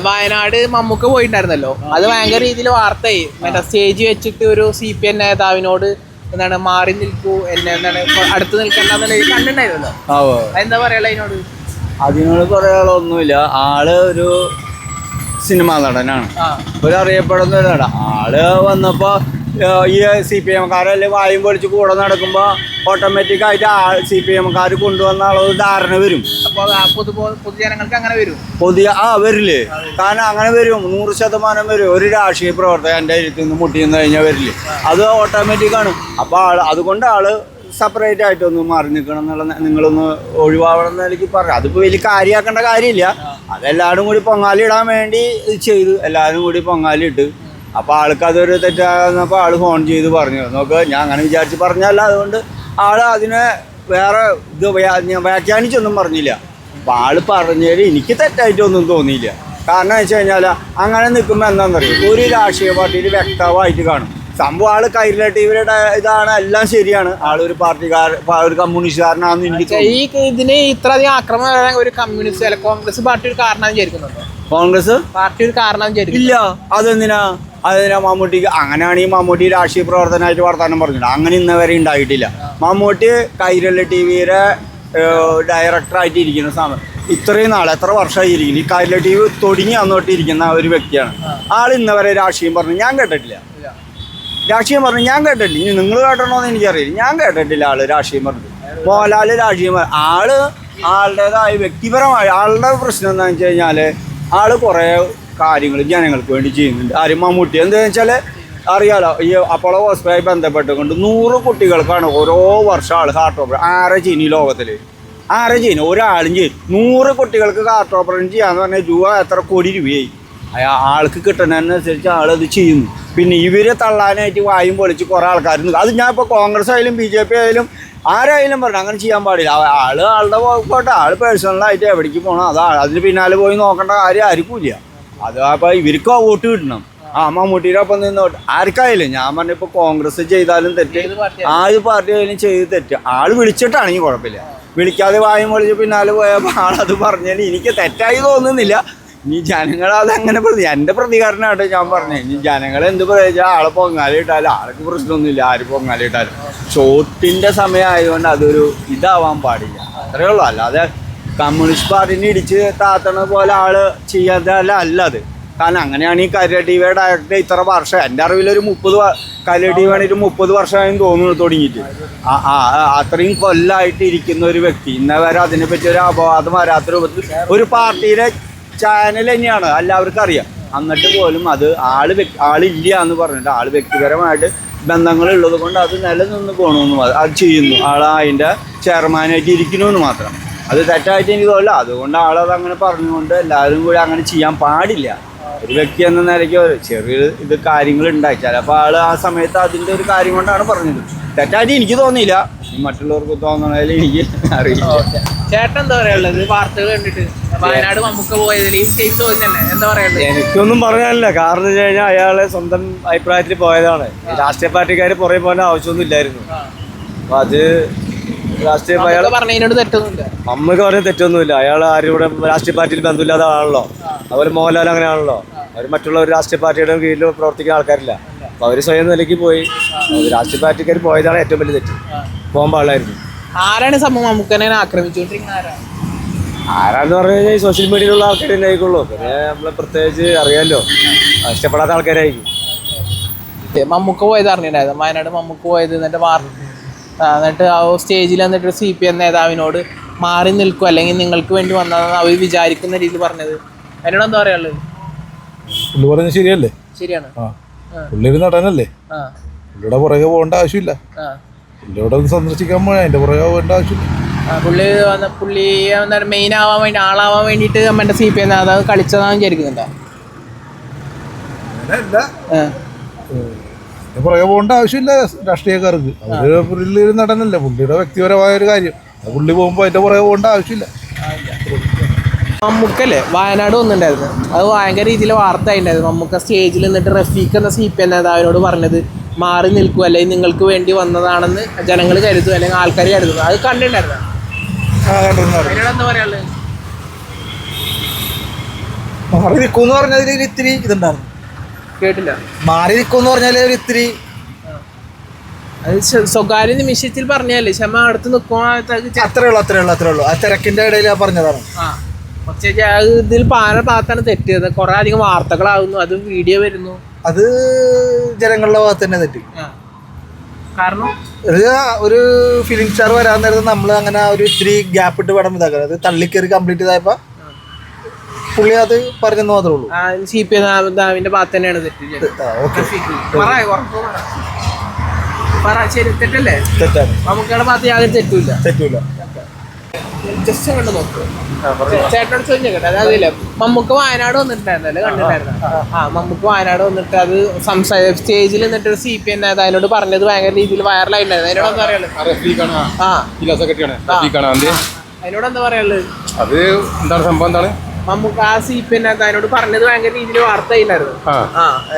വയനാട് മമ്മൂക്ക പോയിട്ടുണ്ടായിരുന്നല്ലോ, അത് ഭയങ്കര രീതിയിൽ വാർത്തയായി. മറ്റേ സ്റ്റേജ് വെച്ചിട്ട് ഒരു CPM നേതാവിനോട് എന്താണ് മാറി നിൽക്കൂ, എന്നെ എന്താണ് അടുത്ത് നിൽക്കണ്ടെന്നുള്ള കണ്ടിട്ടുണ്ടായിരുന്നല്ലോ. എന്താ പറയാ അതിനോട്? അതിനോട് പറയാനുള്ളൊന്നുമില്ല. ആള് ഒരു സിനിമാ നടനാണ്, ഒരു അറിയപ്പെടുന്ന ഒരു നടൻ. ആള് വന്നപ്പോ ഈ CPM-കാരെല്ലാം വായും പൊളിച്ച് കൂടെ നടക്കുമ്പോ ഓട്ടോമാറ്റിക്കായിട്ട് CPM-കാർ കൊണ്ടുവന്ന ആളൊരു ധാരണ വരും. പൊതുജനങ്ങൾക്ക് അങ്ങനെ വരും. വരില്ലേ? കാരണം അങ്ങനെ വരും, 100% വരും. ഒരു രാഷ്ട്രീയ പ്രവർത്തകൻ എൻ്റെ അടുത്ത് നിന്ന് മുട്ടിന്ന് കഴിഞ്ഞാൽ വരില്ലേ? അത് ഓട്ടോമാറ്റിക്കാണ്. അപ്പോൾ അതുകൊണ്ട് ആള് സെപ്പറേറ്റ് ആയിട്ടൊന്ന് മാറി നിൽക്കണം എന്നുള്ള നിങ്ങളൊന്ന് ഒഴിവാവണം എന്ന് എനിക്ക് പറയാം. അതിപ്പോൾ വലിയ കാര്യമാക്കേണ്ട കാര്യമില്ല. അതെല്ലാവരും കൂടി പൊങ്ങാലി ഇടാൻ വേണ്ടി ചെയ്തു, എല്ലാവരും കൂടി പൊങ്ങാലി ഇട്ട്. അപ്പോൾ ആൾക്ക് അതൊരു തെറ്റാകുന്നപ്പോൾ ആൾ ഫോൺ ചെയ്ത് പറഞ്ഞു, നോക്ക് ഞാൻ അങ്ങനെ വിചാരിച്ച് പറഞ്ഞല്ല. അതുകൊണ്ട് ആൾ അതിനെ വേറെ ഇത് വ്യാഖ്യാനിച്ചൊന്നും പറഞ്ഞില്ല. അപ്പോൾ ആൾ പറഞ്ഞാൽ എനിക്ക് തെറ്റായിട്ടൊന്നും തോന്നിയില്ല. കാരണം എന്ന് വെച്ച് കഴിഞ്ഞാൽ അങ്ങനെ നിൽക്കുമ്പോൾ എന്താണെന്നറിയും, ഒരു രാഷ്ട്രീയ പാർട്ടിയിൽ വ്യക്തമായിട്ട് കാണും സംഭവം. ആള് കൈരള ടിവിയുടെ ഇതാണ്, എല്ലാം ശരിയാണ്. ആളൊരു ഒരു കമ്മ്യൂണിസ്റ്റുകാരനാണെന്ന് എനിക്ക് ഇതിന് ഇത്രയധികം ആക്രമണം വരാൻ ഒരു കമ്മ്യൂണിസ്റ്റ് അല്ല കോൺഗ്രസ് പാർട്ടി ഒരു കാരണം വിചാരിക്കുന്നുണ്ടോ? കോൺഗ്രസ് പാർട്ടി ഒരു കാരണം ഇല്ല. അതെന്തിനാ മമ്മൂട്ടിക്ക്? അങ്ങനെയാണ് ഈ മമ്മൂട്ടി രാഷ്ട്രീയ പ്രവർത്തനമായിട്ട് വർത്താനം പറഞ്ഞിട്ട് അങ്ങനെ ഇന്നവരെ ഉണ്ടായിട്ടില്ല. മമ്മൂട്ടി കൈരള ടിവിയുടെ ഡയറക്ടറായിട്ട് ഇരിക്കുന്ന സമയം ഇത്രയും നാൾ എത്ര വർഷമായി ഇരിക്കുന്നു. ഈ കൈരള ടി വി തുടങ്ങി അന്നോട്ടിരിക്കുന്ന ഒരു വ്യക്തിയാണ്. ആൾ ഇന്നവരെ രാഷ്ട്രീയം പറഞ്ഞു ഞാൻ കേട്ടിട്ടില്ല. രാഷ്ട്രീയം പറഞ്ഞു ഞാൻ കേട്ടിട്ടില്ല. ഇനി നിങ്ങൾ കേട്ടണോന്ന് എനിക്കറിയില്ല. ഞാൻ കേട്ടിട്ടില്ല ആള് രാഷ്ട്രീയം പറഞ്ഞു. മോഹൻലാൽ രാഷ്ട്രീയം ആളുടേതായ വ്യക്തിപരമായ ആളുടെ പ്രശ്നം എന്താണെന്ന് വെച്ച് കഴിഞ്ഞാൽ ആള് കുറേ കാര്യങ്ങൾ ജനങ്ങൾക്ക് വേണ്ടി ചെയ്യുന്നുണ്ട്. ആരും മമ്മൂട്ടി എന്താണെന്ന് വെച്ചാൽ അറിയാലോ, ഈ അപ്പോളോ ഹോസ്പിറ്റലുമായി ബന്ധപ്പെട്ടുകൊണ്ട് 100 കുട്ടികൾക്കാണ് ഓരോ വർഷം ആൾ ഹാർട്ട് ഓപ്പറേഷൻ. ആരെ ചെയ്യുന്നു ഈ ലോകത്തിൽ? ആരെ ചെയ്യുന്നു? ഒരാളും ചെയ്യും. 100 കുട്ടികൾക്ക് ഹാർട്ട് ഓപ്പറേഷൻ ചെയ്യാന്ന് പറഞ്ഞാൽ രൂപ എത്ര കോടി രൂപയായി. ആൾക്ക് കിട്ടുന്നതിനനുസരിച്ച് ആളത് ചെയ്യുന്നു. പിന്നെ ഇവരെ തള്ളാനായിട്ട് വായും പൊളിച്ച് കുറേ ആൾക്കാർ. അത് ഞാൻ ഇപ്പോൾ കോൺഗ്രസ് ആയാലും BJP ആയാലും ആരായാലും പറഞ്ഞു അങ്ങനെ ചെയ്യാൻ പാടില്ല. ആളുടെ പോട്ടെ, ആൾ പേഴ്സണലായിട്ട് എവിടേക്ക് പോകണം അത് അതിന് പിന്നാലെ പോയി നോക്കേണ്ട കാര്യം ആർക്കും ഇല്ല. അത് അപ്പോൾ ഇവർക്ക് വോട്ട് കിട്ടണം. മമ്മൂട്ടിയുടെ ഒപ്പം നിന്നോട്ട് ആർക്കായാലും. ഞാൻ പറഞ്ഞ ഇപ്പോൾ കോൺഗ്രസ് ചെയ്താലും തെറ്റ്, ആര് പാർട്ടി ആയാലും ചെയ്ത് തെറ്റ്. ആൾ വിളിച്ചിട്ടാണെങ്കിൽ കുഴപ്പമില്ല. വിളിക്കാതെ വായും പൊളിച്ച് പിന്നാലെ പോയപ്പോൾ ആളത് പറഞ്ഞാൽ എനിക്ക് തെറ്റായി തോന്നുന്നില്ല. ഇനി ജനങ്ങൾ അതങ്ങനെ എൻ്റെ പ്രതികരണമായിട്ട് ഞാൻ പറഞ്ഞു. ഇനി ജനങ്ങൾ എന്ത് പ്രയോഗിച്ചാൽ ആളെ പൊങ്ങാലിട്ടാലും ആൾക്ക് പ്രശ്നമൊന്നുമില്ല. ആര് പൊങ്ങാലിട്ടാലും ഷോട്ടിൻ്റെ സമയമായതുകൊണ്ട് അതൊരു ഇതാവാൻ പാടില്ല, അത്രയേ ഉള്ളൂ. അല്ലാതെ കമ്മ്യൂണിസ്റ്റ് പാർട്ടിനെ ഇടിച്ച് താത്തണ പോലെ ആള് ചെയ്യാത്തല്ല അല്ല അത്. കാരണം അങ്ങനെയാണ് ഈ കൈരള ടിവിയുടെ ഡയറക്ടർ ഇത്ര വർഷം, എൻ്റെ അറിവിലൊരു 30 കൈരള ടി വി ആണെങ്കിൽ 30 വർഷമായും തോന്നുന്നു തുടങ്ങിയിട്ട്. അത്രയും കൊല്ലമായിട്ട് ഇരിക്കുന്ന ഒരു വ്യക്തി ഇന്നവരെ അതിനെപ്പറ്റി ഒരു അപവാദം വരാത്ത രൂപത്തിൽ ഒരു പാർട്ടിയുടെ ചാനൽ തന്നെയാണ്, എല്ലാവർക്കും അറിയാം. എന്നിട്ട് പോലും അത് ആളില്ല എന്ന് പറഞ്ഞിട്ട് ആൾ വ്യക്തിപരമായിട്ട് ബന്ധങ്ങളുള്ളത് കൊണ്ട് അത് നിലനിന്ന് പോകണമെന്ന് അത് ചെയ്യുന്നു. അതിൻ്റെ ചെയർമാനായിട്ട് ഇരിക്കണമെന്ന് മാത്രം. അത് തെറ്റായിട്ട് എനിക്ക് തോന്നില്ല. അതുകൊണ്ട് ആളത് അങ്ങനെ പറഞ്ഞുകൊണ്ട് എല്ലാവരും കൂടി അങ്ങനെ ചെയ്യാൻ പാടില്ല. ഒരു വ്യക്തി എന്ന നിലയ്ക്ക് ചെറിയ ഇത് കാര്യങ്ങൾ ഉണ്ടായി. ചിലപ്പോൾ ആ സമയത്ത് അതിൻ്റെ ഒരു കാര്യം കൊണ്ടാണ് പറഞ്ഞത്. തെറ്റായിട്ട് എനിക്ക് തോന്നിയില്ല, മറ്റുള്ളവർക്ക് തോന്നണതിൽ എനിക്ക് അറിയില്ല. ചേട്ടൻ എന്താ പറയാനുള്ളത് വാർത്തകൾ കണ്ടിട്ട്? വയനാട് മമ്മൂക്ക പോയതിൽ എന്താ പറയാനുള്ളത്? എനിക്കൊന്നും പറയാനില്ല. കാരണം എന്ന് വെച്ച് കഴിഞ്ഞാൽ അയാളെ സ്വന്തം അഭിപ്രായത്തിൽ പോയതാണ്. രാഷ്ട്രീയ പാർട്ടിക്കാർ പുറകെ പോകാൻ ആവശ്യമൊന്നും ഇല്ലായിരുന്നു. അപ്പൊ അത് രാഷ്ട്രീയ പറഞ്ഞതിനോട് തെറ്റൊന്നുമില്ല. അമ്മക്ക് പറഞ്ഞ തെറ്റൊന്നുമില്ല. അയാൾ ആരും ഇവിടെ രാഷ്ട്രീയ പാർട്ടിയിൽ ബന്ധമില്ലാത്ത ആളാണല്ലോ. അതുപോലെ മോഹൻലാൽ അങ്ങനെയാണല്ലോ. അവർ മറ്റുള്ള ഒരു രാഷ്ട്രീയ പാർട്ടിയുടെ കീഴിൽ പ്രവർത്തിക്കുന്ന ആൾക്കാരില്ല. അപ്പൊ അവർ സ്വയം നിലയ്ക്ക് പോയി. രാഷ്ട്രീയ പാർട്ടിക്കാർ പോയതാണ് ഏറ്റവും വലിയ തെറ്റ്. പോകാൻ പാടില്ലായിരുന്നു. ആരാണ് സംഭവം മമ്മൂക്കനെ ആക്രമിച്ചുകൊണ്ടിരിക്കുന്നത്? ആരാന്ന് പറഞ്ഞു കഴിഞ്ഞാൽ ഈ സോഷ്യൽ മീഡിയയിലുള്ള ആൾക്കാർ തന്നെ ആയിക്കുള്ളൂ. പിന്നെ നമ്മളെ പ്രത്യേകിച്ച് അറിയാമല്ലോ, ഇഷ്ടപ്പെടാത്ത ആൾക്കാരായിരിക്കും. മമ്മൂക്ക പോയത് അറിഞ്ഞിട്ടുണ്ടായിരുന്നു, വയനാട് മമ്മൂക്ക പോയത്. എന്നിട്ട് ആ സ്റ്റേജിൽ എന്നിട്ട് CPM നേതാവിനോട് മാറി നിൽക്കും അല്ലെങ്കിൽ നിങ്ങൾക്ക് വേണ്ടി വന്നതെന്ന് അവർ വിചാരിക്കുന്ന രീതിയിൽ പറഞ്ഞത്. അതിനോട് എന്താ പറയാനുള്ളത്? പുള്ളി പറഞ്ഞത് ശരിയല്ലേ? ശരിയാണ്. പുള്ളി ഒരു നടനല്ലേ, പുള്ളിയുടെ പുറകെ പോകേണ്ട ആവശ്യമില്ല. പുള്ളിയോടെ ഒന്ന് സന്ദർശിക്കാൻ പോയാൽ അതിന്റെ പുറകെ പോകേണ്ട ആവശ്യമില്ല. പുള്ളി മെയിൻ ആവാൻ വേണ്ടി ആളാവാൻ വേണ്ടിയിട്ട് നമ്മുടെ CPM നേതാവ് കളിച്ചതാന്ന് വിചാരിക്കുന്നുണ്ടോ? പുറകെ പോകേണ്ട ആവശ്യമില്ല രാഷ്ട്രീയക്കാർക്ക്. പുള്ളി ഒരു നടനല്ലേ, പുള്ളിയുടെ വ്യക്തിപരമായ ഒരു കാര്യം. പുള്ളി പോകുമ്പോൾ അതിന്റെ പുറകെ പോകേണ്ട ആവശ്യമില്ല. മമ്മൂക്കല്ലേ വയനാട് വന്നിട്ടുണ്ടായിരുന്നു, അത് ഭയങ്കര രീതിയിൽ വാർത്ത ആയിട്ടുണ്ടായിരുന്നു. മമ്മൂക്ക സ്റ്റേജിൽ നിന്നിട്ട് റഫീഖ് എന്ന CPM നേതാവിനോട് പറഞ്ഞത് മാറി നിൽക്കുക അല്ലെങ്കിൽ നിങ്ങൾക്ക് വേണ്ടി വന്നതാണെന്ന് ജനങ്ങൾ കരുതും അല്ലെങ്കിൽ ആൾക്കാർ കരുതുന്നു. അത് കണ്ടിട്ടുണ്ടായിരുന്നു. എന്താ പറയാനുള്ളത്? മാറി നിൽക്കുമെന്ന് പറഞ്ഞതിൽ ഒരു ഇത്തിരി ഇതുണ്ടായിരുന്നു. കേട്ടില്ല. മാറി നിൽക്കുമെന്ന് പറഞ്ഞാൽ ഒരു ഇത്തിരി അത് സ്വകാര്യ നിമിഷത്തിൽ പറഞ്ഞല്ലേ ക്ഷമ അടുത്ത് നിൽക്കുമ്പോൾ അത്രേ ഉള്ളൂ. ആ തിരക്കിന്റെ ഇടയിൽ പറഞ്ഞതാണ്. പക്ഷേ ഇതിൽ പാല ഭാഗത്താണ് തെറ്റിയത്. കുറെ അധികം വാർത്തകളാകുന്നു, അത് വീഡിയോ വരുന്നു. അത് ജനങ്ങളുടെ ഭാഗത്ത് തന്നെ തെറ്റി. കാരണം ഒരു ഫിലിം സ്റ്റാർ വരാൻ നേരത്ത് നമ്മൾ അങ്ങനെ ഒരു ഇത്തിരി ഗ്യാപ്പ് ഇട്ട് പടം ഇതാക്കുക. അത് തള്ളിക്കറി കംപ്ലീറ്റ് ചെയ്തപ്പോ പുള്ളി അത് പറഞ്ഞെന്ന് മാത്രമേ ഉള്ളൂ. CPM ഭാഗത്ത് തന്നെയാണ് തെറ്റ്. ശരി, തെറ്റല്ലേ? തെറ്റാണ്. നമുക്കുടെ ഭാഗത്ത് യാതൊരു തെറ്റൂല. ജസ്റ്റ് കണ്ടു നോക്കൂ. ചേട്ടനോട് ചോദിച്ചേക്കട്ടെ. അതായത് മമ്മൂക്ക വയനാട് വന്നിട്ടുണ്ടായിരുന്നല്ലേ, കണ്ടിട്ടുണ്ടായിരുന്നു? മമ്മൂക്ക വയനാട് വന്നിട്ട് അത് സ്റ്റേജിൽ നിന്നിട്ട് CPM നേതാവിനോട് പറഞ്ഞത് ഭയങ്കര രീതിയിൽ വൈറലായിട്ടുണ്ടായിരുന്നു. അതിനോട് എന്താ പറയാനുള്ളത്? അതിനോട് എന്താ പറയാനുള്ളത്? അത് എന്താണ് സംഭവം? എന്താണ് മമ്മൂക്ക CPM നേതാവിനോട് പറഞ്ഞത് ഭയങ്കര രീതിയിൽ വാർത്ത ആയില്ലായിരുന്നു.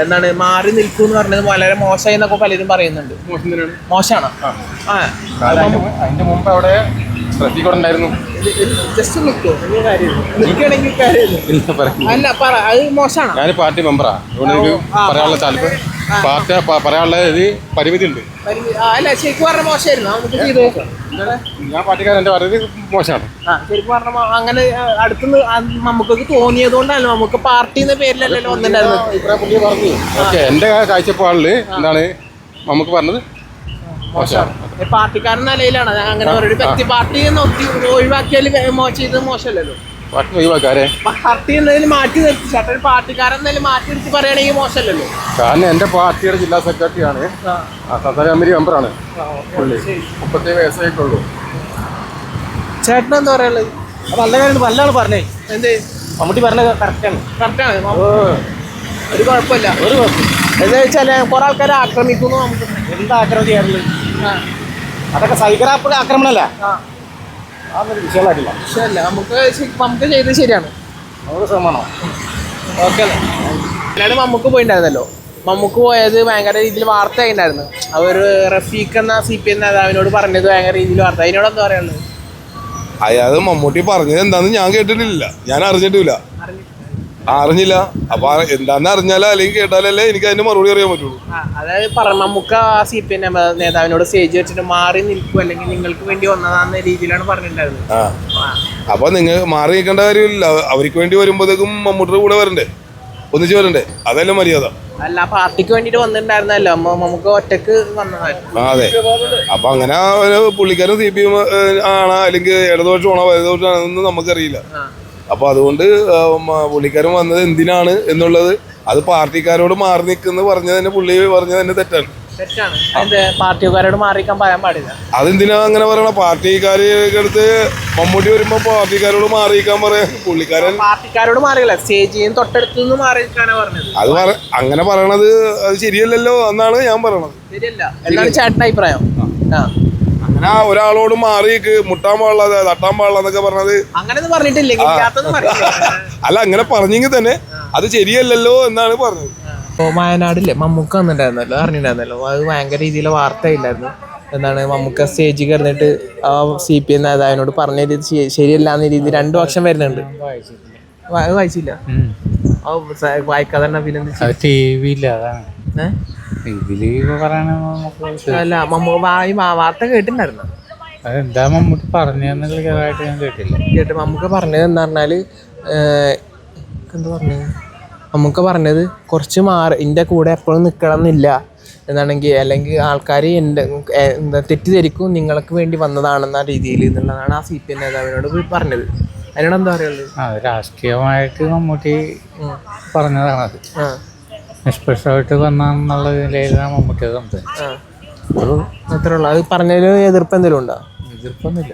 എന്താണ് മാറി നിൽക്കൂ എന്ന് പറഞ്ഞത് വളരെ മോശമായി എന്നൊക്കെ പലരും പറയുന്നുണ്ട്. മോശമാണോ? അതിന്റെ മുമ്പ് അവിടെ ശ്രദ്ധിക്കണ്ടായിരുന്നു. ജസ്റ്റ് നിൽക്കോ, നിൽക്കണെങ്കിൽ അല്ല പറ, അത് മോശമാണോ? ഞാൻ പാർട്ടി മെമ്പറാ, അതുകൊണ്ട് എനിക്ക് പറയാനുള്ള താല്പര്യം, പാർട്ടി പറയാനുള്ള ഇത് പരിമിതി ഉണ്ട്. അല്ല ശരിക്കും പറഞ്ഞ മോശമായിരുന്നു. നമുക്ക് ചെയ്തു നോക്കാം. ഞാൻ പാർട്ടിക്കാരൻ, എന്റെ പറയുന്നത് മോശമാണ്. ശരിക്കും പറഞ്ഞ അങ്ങനെ അടുത്തുനിന്ന് നമുക്ക് തോന്നിയത് കൊണ്ടല്ലോ, നമുക്ക് പാർട്ടി എന്ന പേരിലല്ലല്ലോ ഒന്നുണ്ടായിരുന്നു. പറഞ്ഞു ഓക്കെ. എന്റെ കാഴ്ചപ്പാടില് എന്താണ് നമുക്ക് പറഞ്ഞത് മോശമാണ്. പാർട്ടിക്കാരൻ നിലയിലാണ് അങ്ങനെ ഒരു വ്യക്തി പാർട്ടിയെ നോക്കി ഒഴിവാക്കിയാൽ ചെയ്തത് മോശമല്ലല്ലോ. പാർട്ടി ഒഴിവാക്കാരെ പാർട്ടി എന്നതിൽ മാറ്റി നിർത്തി ചേട്ടൻ പാർട്ടിക്കാരൻ എന്നതിൽ മാറ്റി നിർത്തി പറയുകയാണെങ്കിൽ മോശമല്ലല്ലോ. കാരണം എന്റെ പാർട്ടിയുടെ ജില്ലാ സെക്രട്ടറിയാണ്, സംസ്ഥാന കമ്മിറ്റി മെമ്പറാണ്. 37 വയസ്സായിട്ടുള്ളൂ. ചേട്ടൻ എന്താ പറയാനുള്ളത്? നല്ല കാര്യം, നല്ലതാണ് പറഞ്ഞേ. എന്ത് മമ്മൂട്ടി പറഞ്ഞത് കറക്റ്റാണ്. ഒരു കുഴപ്പമില്ല. എന്താ വെച്ചാൽ കുറെ ആൾക്കാരെ ആക്രമിക്കുന്നു. നമുക്ക് എന്താ ആക്രമണം ചെയ്യാറുള്ളത്? അതൊക്കെ സൈബർ ആക്രമണമല്ല, അതൊരു വിഷയമായിട്ടില്ല. വിഷയമല്ല. നമുക്ക് ചെയ്തത് ശരിയാണ്. നമുക്ക് ശ്രമമാണോ? ഓക്കെ. അല്ലാണ്ട് മമ്മൂക്ക് പോയിട്ടുണ്ടായിരുന്നല്ലോ. മമ്മൂക്ക് പോയത് ഭയങ്കര രീതിയിൽ വാർത്ത ആയിട്ടുണ്ടായിരുന്നു. അവർ റഫീഖ് എന്ന CPM നേതാവിനോട് പറഞ്ഞത് ഭയങ്കര രീതിയിൽ വാർത്ത. അതിനോട് എന്താ പറയാനുള്ളത്? അയാൾ മമ്മൂട്ടി പറഞ്ഞത് എന്താന്ന് ഞാൻ കേട്ടിട്ടില്ല, ഞാൻ അറിഞ്ഞിട്ടില്ല. അപ്പൊ എന്താന്ന് അറിഞ്ഞാലോ അല്ലെങ്കിൽ കേട്ടാലല്ലേ എനിക്ക് അതിന്റെ മറുപടി അറിയാൻ പറ്റുള്ളൂ. അതായത് മമ്മൂക്ക CPM നേതാവിനോട് സ്റ്റേജ് വെച്ചിട്ട് മാറി നിൽക്കും, അല്ലെങ്കിൽ നിങ്ങൾക്ക് വേണ്ടി വന്നതാന്ന രീതിയിലാണ് പറഞ്ഞിട്ടുണ്ടായിരുന്നത്. അപ്പൊ നിങ്ങൾ മാറി നിൽക്കേണ്ട കാര്യമില്ല. അവർക്ക് വേണ്ടി വരുമ്പോഴത്തേക്കും മമ്മൂട്ടിയുടെ കൂടെ വരണ്ടേ, ഒന്നിച്ച് വരണ്ടേ? അതല്ലേ മര്യാദ. അല്ല, പാർട്ടിക്ക് വേണ്ടിട്ട് വന്നിട്ടുണ്ടായിരുന്നല്ലോ, നമുക്ക് ഒറ്റക്ക് വന്നതായിരുന്നു. അതെ. അപ്പൊ അങ്ങനെ പുള്ളിക്കാരൻ CPM ആണോ അല്ലെങ്കിൽ ഇടതുപക്ഷമാണോ വലതുപക്ഷമാണോ എന്നൊന്നും നമുക്കറിയില്ല. അപ്പൊ അതുകൊണ്ട് പുള്ളിക്കാരൻ വന്നത് എന്തിനാണ് എന്നുള്ളത് അത് പാർട്ടിക്കാരോട് മാറി നിൽക്കുന്ന പറഞ്ഞത് തന്നെ, പുള്ളി പറഞ്ഞത് തന്നെ തെറ്റാണ്. പാർട്ടിക്കാരോട് മാറിക്കാൻ പറയാൻ പാടില്ല. അതെന്തിനാ അങ്ങനെ പറയണ? പാർട്ടിക്കാരെ അടുത്ത് മമ്മൂട്ടി വരുമ്പോ പാർട്ടിക്കാരോട് മാറിയിക്കാൻ പറയാ. പുള്ളിക്കാരൻ പാർട്ടിക്കാരോട് മാറിയില്ല, സ്റ്റേജിൽ തൊട്ടടുത്ത് മാറിയിരിക്കാനാ പറഞ്ഞത്. അത് അങ്ങനെ പറയണത് അത് ശരിയല്ലല്ലോ എന്നാണ് ഞാൻ പറയണത്. ശരിയല്ല എന്നാണ് ചേട്ടൻ്റെ അഭിപ്രായം. അങ്ങനെ ഒരാളോട് മാറിക്ക് മുട്ടാൻ പാടില്ല, തട്ടാൻ പാടില്ല എന്നൊക്കെ പറഞ്ഞത് അങ്ങനെയൊന്നും പറഞ്ഞിട്ടില്ല. അല്ല, അങ്ങനെ പറഞ്ഞെങ്കിൽ തന്നെ അത് ശരിയല്ലല്ലോ എന്നാണ് പറഞ്ഞത്. വയനാടില്ലേ മമ്മൂക്ക വന്നിട്ടുണ്ടായിരുന്നല്ലോ, അറിഞ്ഞിട്ടുണ്ടായിരുന്നല്ലോ. അത് ഭയങ്കര രീതിയിൽ വാർത്തയില്ലായിരുന്നു. എന്താണ് മമ്മൂക്ക സ്റ്റേജിൽ കയറിയിട്ട് ആ CPM നേതാവിനോട് പറഞ്ഞ രീതി ശരിയല്ല എന്ന രീതി 2 വർഷം വരുന്നുണ്ട്. വായിച്ചില്ല? വായിക്കാതെ തന്നെ അല്ല വാർത്ത കേട്ടിട്ടുണ്ടായിരുന്നു. അതെന്താ മമ്മൂട്ടി പറഞ്ഞെന്നുള്ള ക്ലിയറായിട്ട് ഞാൻ കേട്ടില്ല. മമ്മൂക്ക പറഞ്ഞത് എന്താ പറഞ്ഞാൽ എന്താ പറഞ്ഞത്? മമ്മൂക്ക പറഞ്ഞത് കുറച്ച് എൻ്റെ കൂടെ എപ്പോഴും നിൽക്കണം എന്നില്ല എന്നാണെങ്കിൽ, അല്ലെങ്കിൽ ആൾക്കാർ എന്താ തെറ്റിദ്ധരിക്കും നിങ്ങൾക്ക് വേണ്ടി വന്നതാണെന്ന രീതിയിൽ എന്നുള്ളതാണ് ആ CPM നേതാവിനോട് പറഞ്ഞത്. അതിനോട് എന്താ പറയുള്ളത്? രാഷ്ട്രീയമായിട്ട് മമ്മൂട്ടി പറഞ്ഞതാണത്. നിഷ്പക്ഷമായിട്ട് വന്നുള്ള നിലയിലാണ് മമ്മൂട്ടി സംസാരിച്ചത്. അത്രേ ഉള്ളൂ. അത് പറഞ്ഞതിൽ എതിർപ്പ് എന്തെങ്കിലും ഉണ്ടോ? എതിർപ്പൊന്നുമില്ല.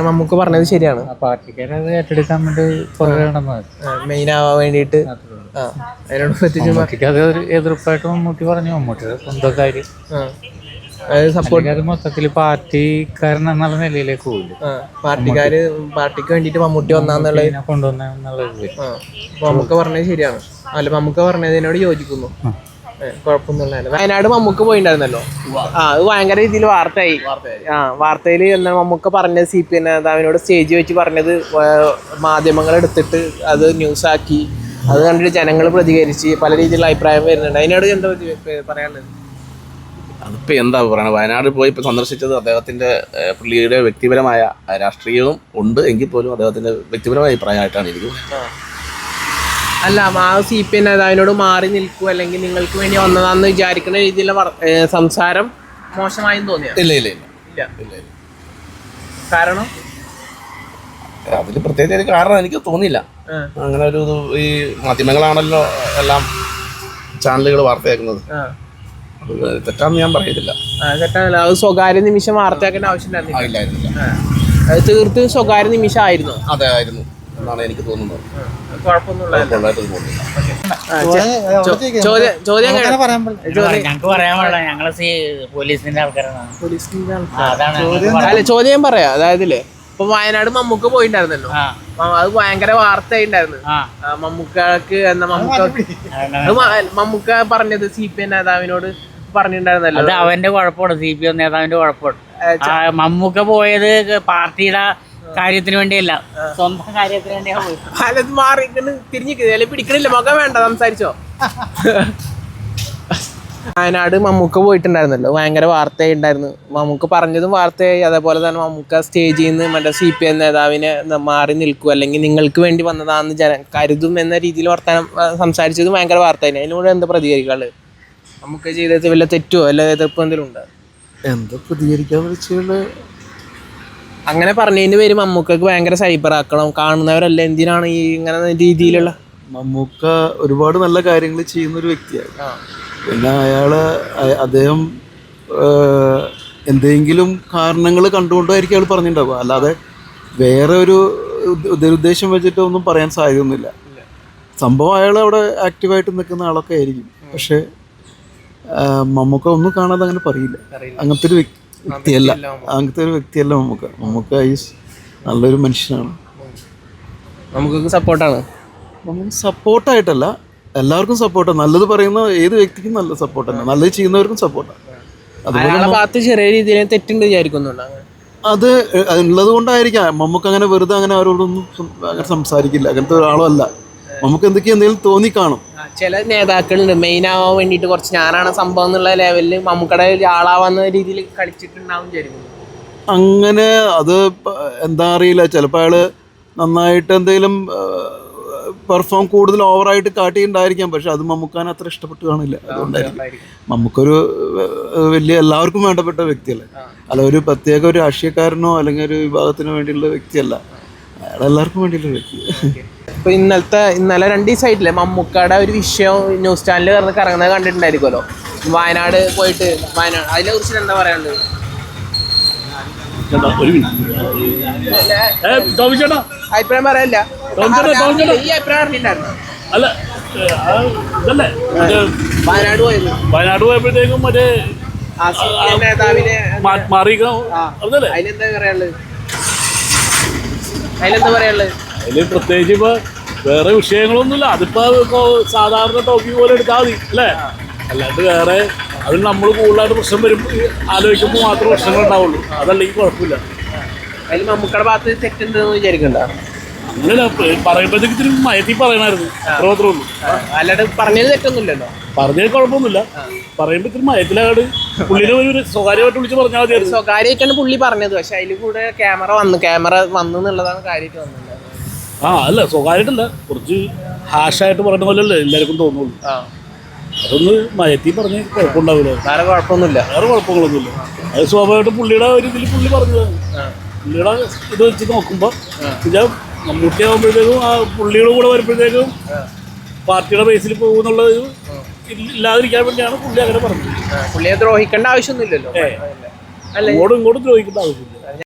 മമ്മൂക്ക പറഞ്ഞത് ശരിയാണ്. പാർട്ടിക്കാരത് ഏറ്റെടുക്കാൻ വേണ്ടി പുറകെണ്ടെന്ന് മെയിൻ ആവാൻ വേണ്ടിയിട്ട് അതിനോട് മമ്മൂട്ടിക്ക് അത് ഒരു എതിർപ്പായിട്ട് മമ്മൂട്ടി പറഞ്ഞു. മമ്മൂട്ടിയുടെ സ്വന്തം കാര്യം അത് മൊത്തത്തിൽ പാർട്ടിക്കാരൻ എന്നുള്ള നിലയിലേക്ക് പോകില്ല. പാർട്ടിക്ക് വേണ്ടിയിട്ട് മമ്മൂട്ടി വന്നാന്നുള്ളത് കൊണ്ടുവന്നുള്ളത് മമ്മൂക്ക പറഞ്ഞത് ശരിയാണ്. അല്ല, മമ്മൂക്ക പറഞ്ഞതിനോട് യോജിക്കുന്നു. കുഴപ്പമൊന്നുമില്ല. വയനാട് മമ്മൂക്ക പോയിണ്ടായിരുന്നല്ലോ. അത് ഭയങ്കര രീതിയിൽ വാർത്തയായി. വാർത്തയിൽ എന്താണ് മമ്മൂക്ക പറഞ്ഞത്, CPM നേതാവിനോട് സ്റ്റേജ് വെച്ച് പറഞ്ഞത് മാധ്യമങ്ങൾ എടുത്തിട്ട് അത് ന്യൂസാക്കി. അത് കണ്ടിട്ട് ജനങ്ങൾ പ്രതികരിച്ച് പല രീതിയിലുള്ള അഭിപ്രായം വരുന്നുണ്ട്. അതിനോട് എന്താ പറയാനുള്ളത്? അതിപ്പോൾ എന്താ പറയുക, വയനാട് പോയി ഇപ്പോൾ സന്ദർശിച്ചത് അദ്ദേഹത്തിൻ്റെ പുള്ളിയുടെ വ്യക്തിപരമായ രാഷ്ട്രീയവും ഉണ്ട് എങ്കിൽ പോലും അദ്ദേഹത്തിൻ്റെ വ്യക്തിപരമായ അഭിപ്രായമായിട്ടാണ് എനിക്ക്. അല്ല, ആ CPM നേതാവിനോട് മാറി നിൽക്കുക അല്ലെങ്കിൽ നിങ്ങൾക്ക് വേണ്ടി വന്നതാണെന്ന് വിചാരിക്കുന്ന രീതിയിലുള്ള സംസാരം മോശമായെന്ന് തോന്നിയ? ഇല്ല. കാരണം അതിൽ പ്രത്യേകിച്ച് ഒരു കാരണം എനിക്ക് തോന്നിയില്ല. അങ്ങനെ ഒരു ഈ മാധ്യമങ്ങളാണല്ലോ എല്ലാം ചാനലുകൾ വാർത്തയാക്കുന്നത്. അത് തെറ്റാണെന്ന് ഞാൻ പറയുന്നില്ല. തെറ്റാണല്ലോ. അത് സ്വകാര്യ നിമിഷം വാർത്തയാക്കേണ്ട ആവശ്യമില്ലായിരുന്നില്ല. ഇല്ലായിരുന്നില്ല. അത് തീർത്ത് സ്വകാര്യ നിമിഷമായിരുന്നു. അതെ ആയിരുന്നു എന്നാണ് എനിക്ക് തോന്നുന്നത്. ചോദ്യം ഞങ്ങൾക്ക് പറയാൻ പാടില്ല, ഞങ്ങള് പോലീസിന്റെ ആൾക്കാരാണ്. അല്ല, ചോദ്യം പറയാം. അതായത് ഇപ്പൊ വയനാട് മമ്മൂക്ക പോയിണ്ടായിരുന്നല്ലോ, അത് ഭയങ്കര വാർത്തയുണ്ടായിരുന്നു. മമ്മൂക്കക്ക് മമ്മൂക്ക പറഞ്ഞത് CPM നേതാവിനോട് പറഞ്ഞിട്ടുണ്ടായിരുന്നല്ലോ. അത് അവന്റെ കുഴപ്പമാണ്, CPM നേതാവിന്റെ കുഴപ്പമാണ്. മമ്മൂക്ക പോയത് പാർട്ടിയുടെ കാര്യത്തിന് വേണ്ടിയല്ല, സ്വന്തം കാര്യത്തിന് വേണ്ടിയാ പോയി. പലത് മാറി തിരിഞ്ഞില്ല, പിടിക്കണില്ല, മുഖം വേണ്ട, സംസാരിച്ചോ. വയനാട് മമ്മൂക്ക പോയിട്ടുണ്ടായിരുന്നല്ലോ, ഭയങ്കര വാർത്തയുണ്ടായിരുന്നു. മമ്മൂക്ക പറഞ്ഞതും വാർത്തയായി. അതേപോലെ തന്നെ മമ്മൂക്ക സ്റ്റേജിൽ നിന്ന് മറ്റേ CPM നേതാവിനെ മാറി നിൽക്കുക അല്ലെങ്കിൽ നിങ്ങൾക്ക് വേണ്ടി വന്നതാണെന്ന് കരുതും എന്ന രീതിയിൽ സംസാരിച്ചത് ഭയങ്കര വാർത്തയായി. അതിനോട് എന്താ പ്രതികരിക്കാള്? മമ്മൂക്ക ചെയ്തത് വല്ല തെറ്റോ അല്ല എതിർപ്പ് എന്തെങ്കിലും ഉണ്ടോ? എന്താ പ്രതികരിക്കാന്ന് വെച്ചാൽ, അങ്ങനെ പറഞ്ഞതിന് പേര് മമ്മൂക്കക്ക് ഭയങ്കര സൈബർ ആക്കണം, കാണുന്നവരല്ല എന്തിനാണ് ഈ ഇങ്ങനെ രീതിയിലുള്ള. മമ്മൂക്ക ഒരുപാട് നല്ല കാര്യങ്ങൾ ചെയ്യുന്ന ഒരു വ്യക്തിയാണ്. പിന്നെ അദ്ദേഹം എന്തെങ്കിലും കാരണങ്ങൾ കണ്ടുകൊണ്ടായിരിക്കും അയാൾ പറഞ്ഞിട്ടുണ്ടാവുക, അല്ലാതെ വേറെ ഒരു ദുരുദ്ദേശം വെച്ചിട്ട് ഒന്നും പറയാൻ സാധ്യതയൊന്നുമില്ല. സംഭവം അയാൾ അവിടെ ആക്റ്റീവായിട്ട് നിൽക്കുന്ന ആളൊക്കെ ആയിരിക്കും. പക്ഷെ മമ്മൂക്ക ഒന്നും കാണാതെ അങ്ങനെ പറയില്ല. അങ്ങനത്തെ ഒരു വ്യക്തിയല്ല മമ്മൂക്ക ഈസ് നല്ലൊരു മനുഷ്യനാണ്. നമുക്ക് സപ്പോർട്ടാണ്. നമുക്ക് സപ്പോർട്ടായിട്ടല്ല, എല്ലാവർക്കും സപ്പോർട്ടാണ്. നല്ലത് പറയുന്ന ഏത് വ്യക്തിക്കും നല്ല സപ്പോർട്ടാണ്, നല്ലത് ചെയ്യുന്നവർക്കും സപ്പോർട്ടാണ്. അതുപോലെ ഭാഗത്ത് ചെറിയ രീതിയിൽ തെറ്റുണ്ട് വിചാരിക്കുന്നുണ്ട്. അത് ഉള്ളത് കൊണ്ടായിരിക്കാം മമ്മൂക്ക അങ്ങനെ വെറുതെ അങ്ങനെ അവരോടൊന്നും അങ്ങനെ സംസാരിക്കില്ല. അങ്ങനത്തെ ഒരാളും അല്ല. നമുക്ക് എന്തെങ്കിലും തോന്നിക്കാണും. ചില നേതാക്കളുണ്ട് മെയിൻ ആവാൻ വേണ്ടിയിട്ട് കുറച്ച് ഞാനാണ് സംഭവം എന്നുള്ള ലെവലിൽ മമ്മൂക്കയുടെ ആളാവാന്ന രീതിയിൽ കളിച്ചിട്ടുണ്ടാവും വിചാരിക്കുന്നു. അങ്ങനെ അത് എന്താ അറിയില്ല, ചിലപ്പോൾ അയാൾ നന്നായിട്ട് എന്തെങ്കിലും പെർഫോം കൂടുതൽ ഓവറായിട്ട് കാട്ടിയിട്ടുണ്ടായിരിക്കാം. പക്ഷെ അത് മമ്മൂക്കാൻ അത്ര ഇഷ്ടപ്പെട്ട് കാണില്ല. അതുകൊണ്ടായിരിക്കും. മമ്മൂക്കൊരു വലിയ എല്ലാവർക്കും വേണ്ടപ്പെട്ട വ്യക്തിയല്ലേ, അല്ല ഒരു പ്രത്യേക ഒരു രാഷ്ട്രീയക്കാരനോ അല്ലെങ്കിൽ ഒരു വിഭാഗത്തിനോ വേണ്ടിയുള്ള വ്യക്തിയല്ല. അയാൾ എല്ലാവർക്കും വേണ്ടിയുള്ള വ്യക്തി. ഇപ്പൊ ഇന്നലെ 2 ദിവസമായിട്ടില്ലേ മമ്മൂക്കയുടെ ഒരു വിഷയം ന്യൂസ് ചാനലിൽ കറങ്ങുന്നത് കണ്ടിട്ടുണ്ടായിരിക്കുമല്ലോ. വയനാട് പോയിട്ട് അതിനെ കുറിച്ച് എന്താ പറയാനുള്ളത്? അഭിപ്രായം പറയല്ല, ഈ അഭിപ്രായം അറിഞ്ഞിട്ടുണ്ടായിരുന്നു. വയനാട് പോയപ്പോഴത്തേക്കും മറ്റേ നേതാവിനെ അതിലെന്താ പറയാനുള്ളത്? അതില് പ്രത്യേകിച്ച് ഇപ്പൊ വേറെ വിഷയങ്ങളൊന്നുമില്ല. അതിപ്പോ സാധാരണ ടോപ്പിക് പോലെ എടുത്താൽ മതി അല്ലേ, അല്ലാണ്ട് വേറെ അതിൽ നമ്മൾ കൂടുതലായിട്ട് പ്രശ്നം വരും ആലോചിക്കുമ്പോൾ മാത്രമേ പ്രശ്നങ്ങൾ ഉണ്ടാവുള്ളൂ. അതല്ലെങ്കിൽ കുഴപ്പമില്ല. അതിൽ മമ്മൂക്കയുടെ ഭാഗത്ത് തെറ്റുണ്ടെന്ന് വിചാരിക്കണ്ട. അങ്ങനെ പറയുമ്പോഴത്തേക്ക് ഇത്തിരി മയത്തി പറയണമായിരുന്നു, അത്രമാത്രമേ ഉള്ളൂ. അല്ലാണ്ട് പറഞ്ഞത് തെറ്റൊന്നുമില്ലല്ലോ. പറഞ്ഞത് കുഴപ്പമൊന്നുമില്ല, പറയുമ്പോൾ ഇത്തിരി മയത്തിലാട് പുള്ളിനെ ഒരു സ്വകാര്യമായിട്ട് വിളിച്ച് പറഞ്ഞാൽ മതിയായിരുന്നു. സ്വകാര്യമായിട്ടാണ് പുള്ളി പറഞ്ഞത്, പക്ഷെ അതിൽ കൂടെ ക്യാമറ വന്നു എന്നുള്ളതാണ് കാര്യമായിട്ട് വന്നത്. അല്ല സ്വകാര്യമായിട്ടല്ല, കുറച്ച് ഹാഷായിട്ട് പറയുന്ന പോലെയല്ലേ എല്ലാവർക്കും തോന്നുള്ളൂ. അതൊന്ന് മയത്തി പറഞ്ഞ് കുഴപ്പമുണ്ടാവില്ല. വേറെ കുഴപ്പമൊന്നുമില്ല, വേറെ കുഴപ്പങ്ങളൊന്നുമില്ല. അത് സ്വാഭാവികമായിട്ടും പുള്ളിയുടെ ഒരു ഇതിൽ പുള്ളി പറഞ്ഞതാണ്. പുള്ളിയുടെ ഇത് വെച്ച് നോക്കുമ്പോൾ മമ്മൂട്ടി ആകുമ്പോഴത്തേക്കും ആ പുള്ളിയുടെ കൂടെ വരുമ്പോഴത്തേക്കും പാർട്ടിയുടെ ബേസിൽ പോകുന്നുള്ളത് ഇല്ലാതിരിക്കാൻ വേണ്ടിയാണ് പുള്ളി അങ്ങനെ പറഞ്ഞത്. പുള്ളിയെ ദ്രോഹിക്കേണ്ട ആവശ്യമൊന്നുമില്ലല്ലോ, ഇങ്ങോട്ടും ദ്രോഹിക്കേണ്ട ആവശ്യമില്ല.